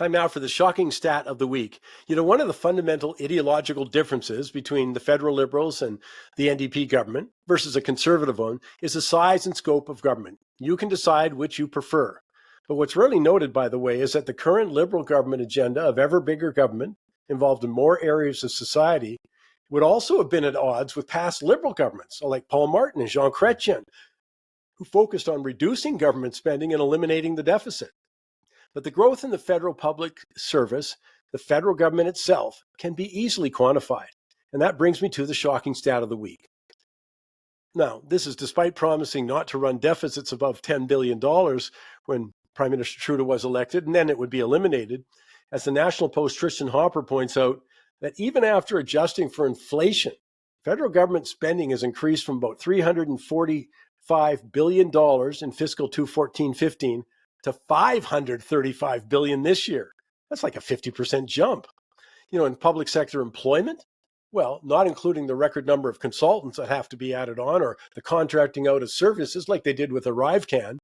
Time now for the shocking stat of the week. One of the fundamental ideological differences between the federal Liberals and the NDP government versus a conservative one is the size and scope of government. You can decide which you prefer. But what's rarely noted, by the way, is that the current Liberal government agenda of ever bigger government involved in more areas of society would also have been at odds with past Liberal governments like Paul Martin and Jean Chrétien, who focused on reducing government spending and eliminating the deficit. But the growth in the federal public service, the federal government itself, can be easily quantified. And that brings me to the shocking stat of the week. Now, this is despite promising not to run deficits above $10 billion when Prime Minister Trudeau was elected, and then it would be eliminated. As the National Post Tristan Hopper points out, that even after adjusting for inflation, federal government spending has increased from about $345 billion in fiscal 2014-15 to $535 billion this year. That's like a 50% jump. In public sector employment, well, not including the record number of consultants that have to be added on or the contracting out of services like they did with ArriveCan,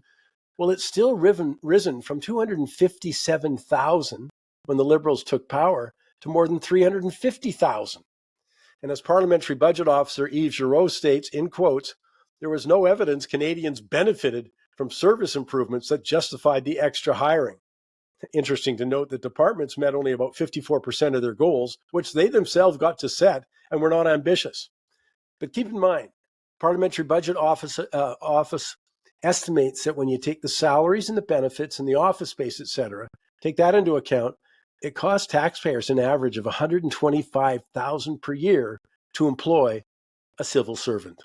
well, it's still risen from 257,000 when the Liberals took power to more than 350,000. And as Parliamentary Budget Officer Yves Giroux states, in quotes, there was no evidence Canadians benefited from service improvements that justified the extra hiring. Interesting to note that departments met only about 54% of their goals, which they themselves got to set and were not ambitious. But keep in mind, Parliamentary Budget Office estimates that when you take the salaries and the benefits and the office space, etc., take that into account, it costs taxpayers an average of $125,000 per year to employ a civil servant.